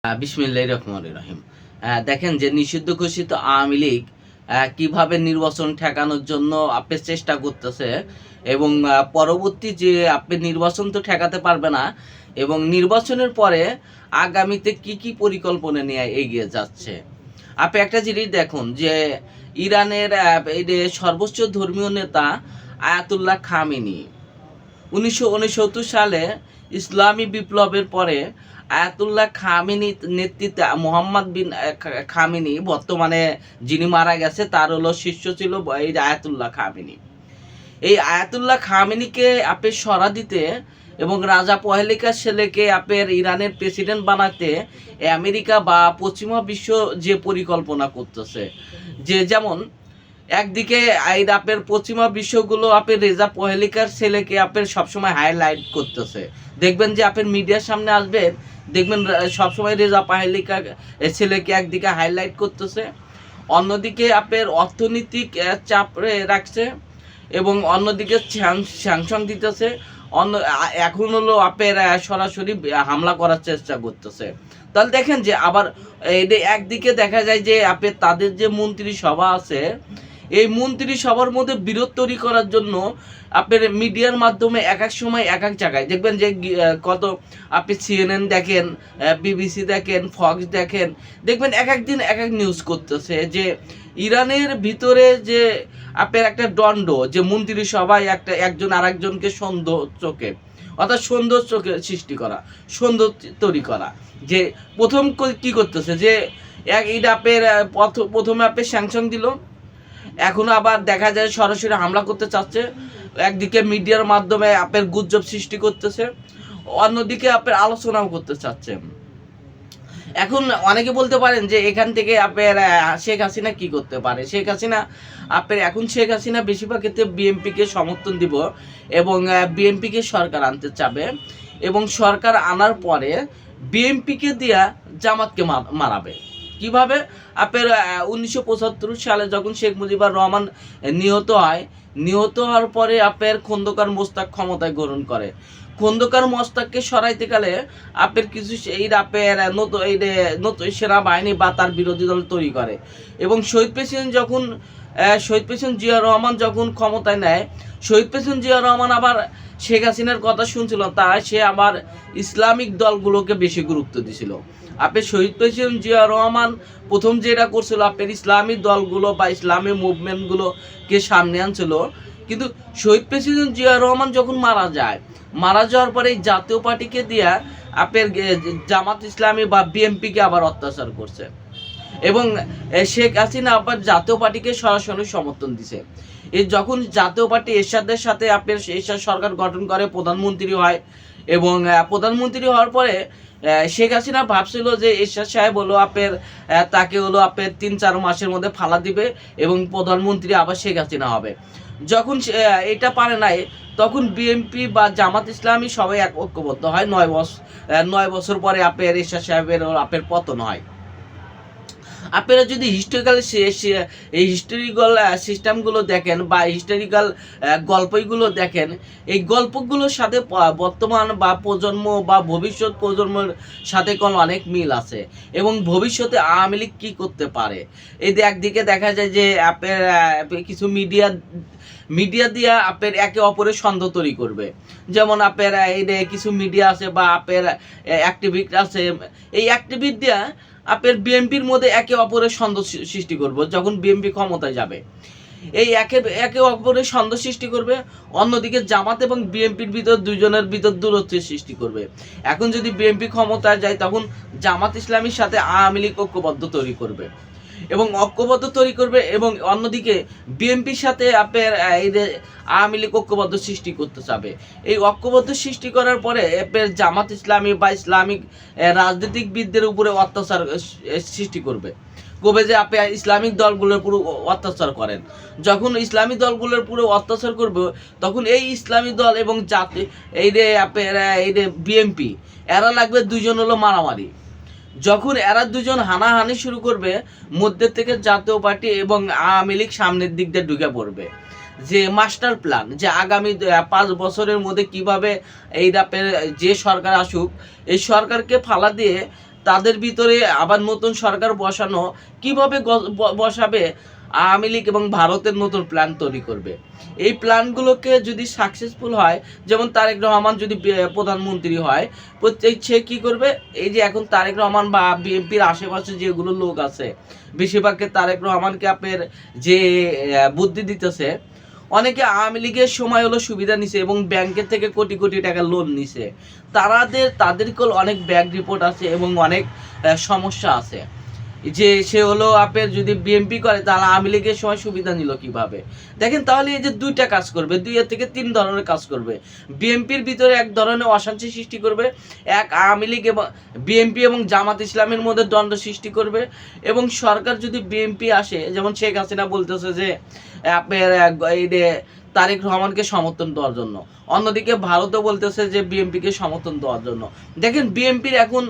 বিসমিল্লাহির রহমানির রহিম। দেখেন যে নিষিদ্ধ ঘোষিত আওয়ামী লীগ কিভাবে নির্বাচন ঠেকানোর জন্য আপনি চেষ্টা করতেছে এবং পরবর্তী যে আপনি নির্বাচন তো ঠেকাতে পারবে না এবং নির্বাচনের পরে আগামীতে কি কি পরিকল্পনা নিয়ে এগিয়ে যাচ্ছে। আপনি একটা জিনিস দেখুন যে ইরানের এই যে সর্বোচ্চ ধর্মীয় নেতা আয়াতুল্লাহ খামেনি 1969 সালে ইসলামী বিপ্লবের পরে আয়াতুল্লাহ খামেনি নেতৃত্বে মোহাম্মদ বিন খামেনি বর্তমানে যিনি মারা গেছে তার হলো শিষ্য ছিল এই আয়াতুল্লাহ খামেনি। এই আয়াতুল্লাহ খামেনিকে আপনি সরা দিতে এবং রাজা পহেলিকার ছেলেকে আপনার ইরানের প্রেসিডেন্ট বানাতে আমেরিকা বা পশ্চিমা বিশ্ব যে পরিকল্পনা করতেছে, যে যেমন একদিকে আপনার পশ্চিমা বিশ্বগুলো আপনার রেজা পহেলিকার ছেলেকে আপনার সবসময় হাইলাইট করতেছে। দেখবেন যে আপনার মিডিয়ার সামনে আসবেন, দেখবেন সবসময় রেজা পহেলিকা ছেলেকে একদিকে হাইলাইট করতেছে, অন্যদিকে আপনার অর্থনৈতিক চাপ রাখছে এবং অন্যদিকে স্যাংশন দিতেছে। এখন হলো আপনার সরাসরি হামলা করার চেষ্টা করতেছে। তাহলে দেখেন যে আবার একদিকে দেখা যায় যে আপনার তাদের যে মন্ত্রী সভা আছে, এই মন্ত্রী সভার মধ্যে বিরোধ তৈরি করার জন্য আপনার মিডিয়ার মাধ্যমে এক এক সময় এক এক জায়গায় দেখবেন যে কত আপনি CNN দেখেন, BBC দেখেন, ফক্স দেখেন, দেখবেন এক এক দিন এক এক নিউজ করতেছে যে ইরানের ভিতরে যে আপনার একটা দণ্ড, যে মন্ত্রী সভায় একজন আরেকজনকে চোখে অর্থাৎ সুন্দর চোখে সৃষ্টি করা, সুন্দর তৈরি করা। যে প্রথম কি করতেছে যে এইটা আপনার প্রথমে আপনি স্যাংশন দিল, এখনো আবার দেখা যায় সরাসরি হামলা করতে চাচ্ছে। একদিকে মিডিয়ার মাধ্যমে আপনার গুজব সৃষ্টি করতেছে, অন্যদিকে আপনার আলোচনাও করতে চাচ্ছে। এখন অনেকে বলতে পারেন যে এখান থেকে আপনার শেখ হাসিনা কি করতে পারে। শেখ হাসিনা শেখ হাসিনা বেশিরভাগ ক্ষেত্রে বিএনপিকে সমর্থন দিব এবং বিএনপিকে সরকার আনতে চাবে এবং সরকার আনার পরে বিএনপিকে দিয়া জামাতকে মারাবে। কিভাবে? আপনার 1975 সালে যখন শেখ মুজিবুর রহমান নিহত হওয়ার পরে আপনার খন্দকার মোস্তাক ক্ষমতায় গ্রহণ করে। খন্দকার মোস্তাককে সরাইতে গেলে আপনার কিছু আপনার নতুন সেনাবাহিনী বা তার বিরোধী দল তৈরি করে এবং শহীদ প্রেসিডেন্ট জিয়া রহমান যখন ক্ষমতায় নেয়, শহীদ প্রেসিডেন্ট জিয়া রহমান আবার শেখ হাসিনার কথা শুনছিল, তাই সে আবার ইসলামিক দলগুলোকে বেশি গুরুত্ব দিছিল। আপনার শহীদ প্রেসিডেন্ট জিয়া রহমান প্রথম যেটা করছিল আপনার ইসলামী দলগুলো বা ইসলামী মুভমেন্টগুলোকে সামনে আনছিল, কিন্তু শহীদ প্রেসিডেন্ট জিয়া রহমান যখন মারা যাওয়ার পরে এই জাতীয় পার্টিকে দিয়া আপনার জামাত ইসলামী বা বিএনপিকে আবার অত্যাচার করছে এবং শেখ হাসিনা আবার জাতীয় পার্টিকে সরাসরি সমর্থন দিছে। এই যখন জাতীয় পার্টি এরশাদের সাথে আপনার এরশাদ সরকার গঠন করে, প্রধানমন্ত্রী হয় এবং প্রধানমন্ত্রী হওয়ার পরে শেখ হাসিনা ভাবছিল যে এরশাদ সাহেব হলো আপনার তাকে হলো আপনার 3-4 মাসের মধ্যে ফালা দিবে এবং প্রধানমন্ত্রী আবার শেখ হাসিনা হবে। যখন এটা পারে নাই, তখন বিএনপি বা জামাত ইসলামী সবাই ঐক্যবদ্ধ হয়। 9 বছর পরে আপনার এরশাদ সাহেবের আপনার পতন হয়। আপনারা যদি এই হিস্টোরিক্যাল সিস্টেমগুলো দেখেন বা হিস্টোরিক্যাল গল্পগুলো দেখেন, এই গল্পগুলোর সাথে বর্তমান বা প্রজন্ম বা ভবিষ্যৎ প্রজন্মের সাথে কোনো অনেক মিল আছে এবং ভবিষ্যতে আওয়ামী লীগ কী করতে পারে। এই একদিকে দেখা যায় যে আপনার কিছু মিডিয়া দিয়া আপনার একে অপরের সন্দেহ তৈরি করবে। যেমন আপনার এই কিছু মিডিয়া আছে বা আপনার অ্যাক্টিভিস্ট আছে, এই অ্যাক্টিভিস্ট দিয়া আপনার বিএনপির মধ্যে একে অপরের সন্দেহ সৃষ্টি করবে। যখন বিএনপি ক্ষমতায় যাবে, এই একে অপরের সন্দেহ সৃষ্টি করবে, অন্যদিকে জামাত এবং বিএনপির দুইজনের ভিতর দূরত্বের সৃষ্টি করবে। এখন যদি বিএনপি ক্ষমতায় যায়, তখন জামাত ইসলামীর সাথে আওয়ামী লীগ ঐক্যবদ্ধ তৈরি করবে এবং অন্যদিকে বিএনপির সাথে আপনার এই আওয়ামী লীগ ঐক্যবদ্ধ সৃষ্টি করতে চাবে। এই ঐক্যবদ্ধ সৃষ্টি করার পরে আপনার জামাত ইসলামী বা ইসলামিক রাজনীতিবিদদের উপরে অত্যাচার সৃষ্টি করবে যে আপনি ইসলামিক দলগুলোর পুরো অত্যাচার করেন। যখন ইসলামী দলগুলোর পুরো অত্যাচার করবে, তখন এই ইসলামী দল এবং আপনার বিএনপি এরা লাগবে দুইজন হলো মারামারি। যখন এরা দুজন হানাহানি শুরু করবে, মধ্যে থেকে জাতীয় পার্টি এবং আওয়ামী লীগ সামনের দিক দিয়ে ঢুকে পড়বে। যে মাস্টার প্ল্যান, যে আগামী 5 বছরের মধ্যে কিভাবে এই যে সরকার আসুক, এই সরকারকে ফালা দিয়ে তাদের ভিতরে আবার নতুন সরকার বসানো কিভাবে বসাবে, আওয়ামী লীগ এবং ভারতের নতুন প্ল্যান তৈরি করবে। এই প্ল্যানগুলোকে যদি সাকসেসফুল হয়, যেমন তারেক রহমান যদি প্রধানমন্ত্রী হয়, প্রত্যেক সে কী করবে, এই যে এখন তারেক রহমান বা বিএনপির আশেপাশে যেগুলো লোক আছে বেশিরভাগকে তারেক রহমানকে আপনার যে বুদ্ধি দিতেছে, অনেকে আওয়ামী লীগের সময় হলো সুবিধা নিছে এবং ব্যাংকের থেকে কোটি কোটি টাকা লোন নিছে, তাদেরকেও অনেক ব্যাক রিপোর্ট আছে এবং অনেক সমস্যা আছে। যে সে হলো আপনার যদি বিএনপি করে তাহলে আওয়ামী লীগের সময় সুবিধা নিল কিভাবে। দেখেন তাহলে এই যে দুইটা কাজ করবে, 2 থেকে 3 ধরনের কাজ করবে। বিএনপির ভিতরে এক ধরনের অশান্তি সৃষ্টি করবে, এক আওয়ামী লীগ এবং বিএনপি এবং জামাত ইসলামের মধ্যে দ্বন্দ্ব সৃষ্টি করবে, এবং সরকার যদি বিএনপি আসে, যেমন শেখ হাসিনা বলতেছে যে আপনার এই যে তারেক রহমানকে সমর্থন দেওয়ার জন্য, অন্যদিকে ভারতও বলতেছে যে বিএনপিকে সমর্থন দেওয়ার জন্য। দেখেন বিএনপির এখন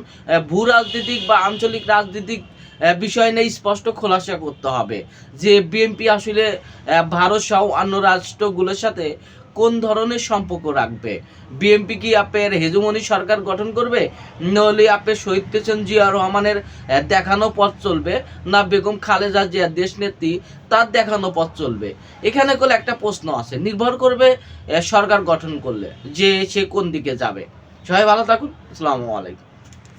ভূ রাজনৈতিক বা আঞ্চলিক রাজনীতিক বিষয় নিয়ে স্পষ্ট খোলাসা করতে হবে যে বিএনপি আসলে ভারত সহ অন্য রাষ্ট্রগুলোর সাথে কোন ধরনের সম্পর্ক রাখবে। বিএনপি কি আপনার হেজুমনি সরকার গঠন করবে, নইলে আপনার শহীদ প্রেসিডেন্ট জিয়া রহমানের দেখানো পথ চলবে, না বেগম খালেদা জিয়া দেশনেত্রী তার দেখানো পথ চলবে। এখানে কোনো একটা প্রশ্ন আছে, নির্ভর করবে সরকার গঠন করলে যে সে কোন দিকে যাবে। সবাই ভালো থাকুন, আসসালামু আলাইকুম।